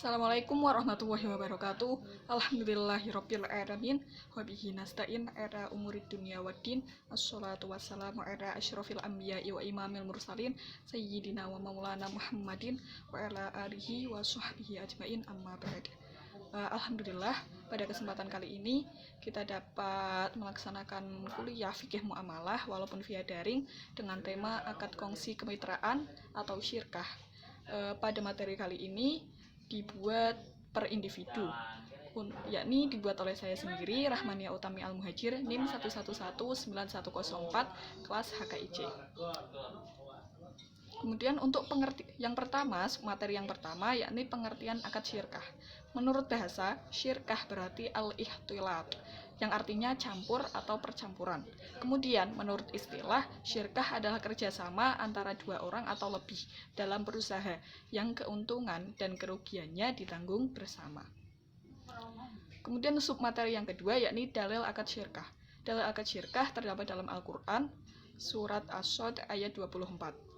Assalamualaikum warahmatullahi wabarakatuh. Alhamdulillahirabbil alamin wa bihi nasta'in ala umurid dunya waddin. Assalatu wassalamu ala asyrofil anbiya'i wa imamil mursalin sayyidina wa maulana Muhammadin wa ala alihi wa sahbihi ajmain amma ba'd. Alhamdulillah, pada kesempatan kali ini kita dapat melaksanakan kuliah fikih muamalah walaupun via daring dengan tema akad kongsi kemitraan atau syirkah. Pada materi kali ini dibuat per individu, yakni dibuat oleh saya sendiri, Rahmania Utami Al-Muhajir, NIM 1119104, kelas HKIC. Kemudian untuk materi yang pertama yakni pengertian akad syirkah. Menurut bahasa, syirkah berarti al-ikhtilat, yang artinya campur atau percampuran. Kemudian menurut istilah, syirkah adalah kerjasama antara dua orang atau lebih dalam berusaha yang keuntungan dan kerugiannya ditanggung bersama. Kemudian submateri yang kedua yakni dalil akad syirkah. Dalil akad syirkah terdapat dalam Al-Quran, surat As-Sod ayat 24.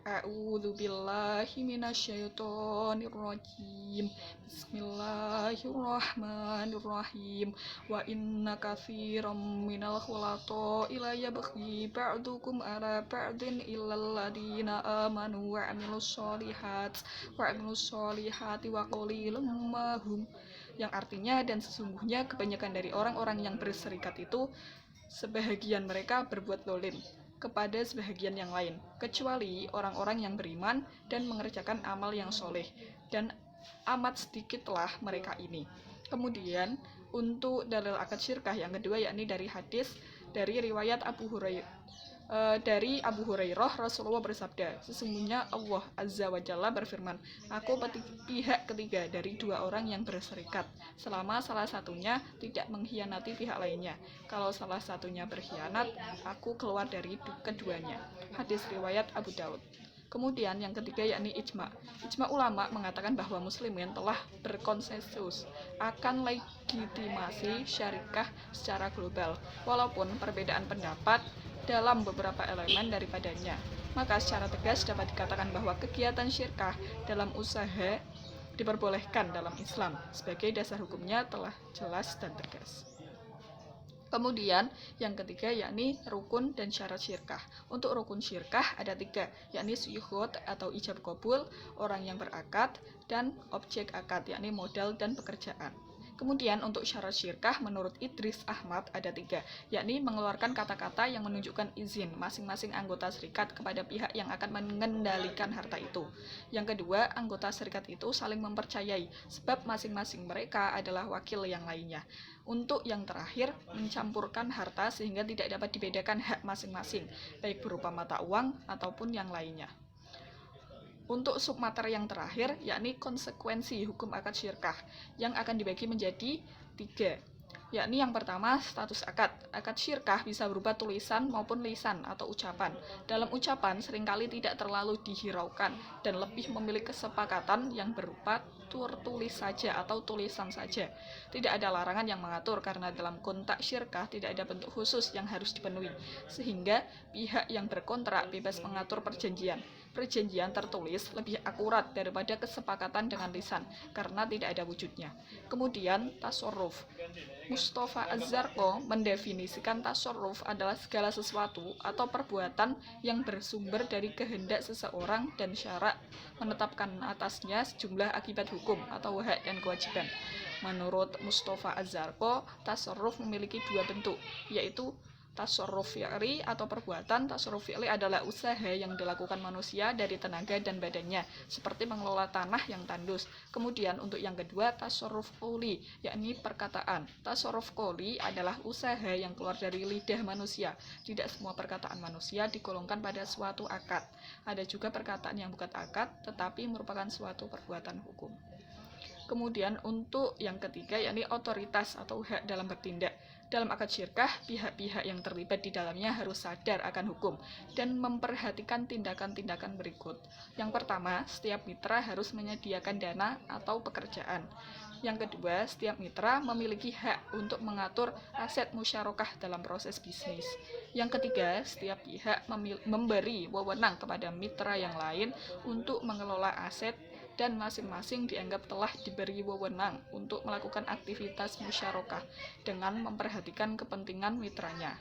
A'udzu billahi minasyaitonir rajim. Bismillahirrahmanirrahim. Wa inna katsiran minal khulata'i la yabghi ba'dukum 'ala ba'din illal ladzina amanu wa 'amilus sholihati wa qalilum ma hum. Yang artinya, dan sesungguhnya kebanyakan dari orang-orang yang berserikat itu sebahagian mereka berbuat dolim kepada sebahagian yang lain, kecuali orang-orang yang beriman dan mengerjakan amal yang soleh, dan amat sedikitlah mereka ini. Kemudian untuk dalil akad syirkah yang kedua yakni dari hadis dari riwayat Abu Hurairah, Rasulullah bersabda, sesungguhnya Allah Azza wa Jalla berfirman, aku pihak ketiga dari dua orang yang berserikat, selama salah satunya tidak mengkhianati pihak lainnya. Kalau salah satunya berkhianat, aku keluar dari keduanya. Hadis riwayat Abu Daud. Kemudian yang ketiga yakni ijma. Ijma ulama mengatakan bahwa muslimin telah berkonsensus akan legitimasi syarikah secara global, walaupun perbedaan pendapat dalam beberapa elemen daripadanya. Maka secara tegas dapat dikatakan bahwa kegiatan syirkah dalam usaha diperbolehkan dalam Islam, sebagai dasar hukumnya telah jelas dan tegas. Kemudian yang ketiga yakni rukun dan syarat syirkah. Untuk rukun syirkah ada 3, yakni syuhud atau ijab qabul, orang yang berakad, dan objek akad yakni modal dan pekerjaan. Kemudian untuk syarat syirkah menurut Idris Ahmad ada 3, yakni mengeluarkan kata-kata yang menunjukkan izin masing-masing anggota serikat kepada pihak yang akan mengendalikan harta itu. Yang kedua, anggota serikat itu saling mempercayai sebab masing-masing mereka adalah wakil yang lainnya. Untuk yang terakhir, mencampurkan harta sehingga tidak dapat dibedakan hak masing-masing, baik berupa mata uang ataupun yang lainnya. Untuk submateri yang terakhir, yakni konsekuensi hukum akad syirkah, yang akan dibagi menjadi 3, yakni yang pertama status akad. Akad syirkah bisa berupa tulisan maupun lisan atau ucapan. Dalam ucapan seringkali tidak terlalu dihiraukan dan lebih memilih kesepakatan yang berupa tertulis saja atau tulisan saja. Tidak ada larangan yang mengatur karena dalam kontrak syirkah tidak ada bentuk khusus yang harus dipenuhi, sehingga pihak yang berkontrak bebas mengatur perjanjian. Perjanjian tertulis lebih akurat daripada kesepakatan dengan lisan karena tidak ada wujudnya. Kemudian tasarruf. Mustafa Az-Zarqo mendefinisikan tasarruf adalah segala sesuatu atau perbuatan yang bersumber dari kehendak seseorang dan syarak menetapkan atasnya sejumlah akibat hukum atau hak dan kewajiban. Menurut Mustafa Az-Zarqo, tasarruf memiliki 2 bentuk, yaitu tasarruf fi'li atau perbuatan. Tasarruf fi'li adalah usaha yang dilakukan manusia dari tenaga dan badannya, seperti mengelola tanah yang tandus. Kemudian untuk yang kedua, tasarruf qouli, yakni perkataan. Tasarruf qouli adalah usaha yang keluar dari lidah manusia. Tidak semua perkataan manusia digolongkan pada suatu akad. Ada juga perkataan yang bukan akad, tetapi merupakan suatu perbuatan hukum. Kemudian untuk yang ketiga yakni otoritas atau hak dalam bertindak. Dalam akad syirkah, pihak-pihak yang terlibat di dalamnya harus sadar akan hukum dan memperhatikan tindakan-tindakan berikut. Yang pertama, setiap mitra harus menyediakan dana atau pekerjaan. Yang kedua, setiap mitra memiliki hak untuk mengatur aset musyarakah dalam proses bisnis. Yang ketiga, setiap pihak memberi wewenang kepada mitra yang lain untuk mengelola aset dan masing-masing dianggap telah diberi wewenang untuk melakukan aktivitas musyarakah dengan memperhatikan kepentingan mitranya,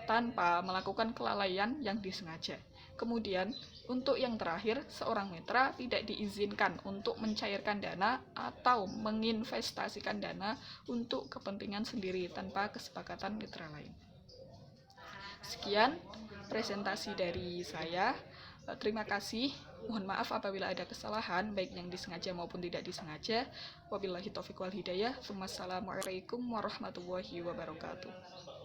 tanpa melakukan kelalaian yang disengaja. Kemudian, untuk yang terakhir, seorang mitra tidak diizinkan untuk mencairkan dana atau menginvestasikan dana untuk kepentingan sendiri tanpa kesepakatan mitra lain. Sekian presentasi dari saya. Terima kasih. Mohon maaf apabila ada kesalahan, baik yang disengaja maupun tidak disengaja. Wabillahi taufiq wal hidayah. Wassalamualaikum warahmatullahi wabarakatuh.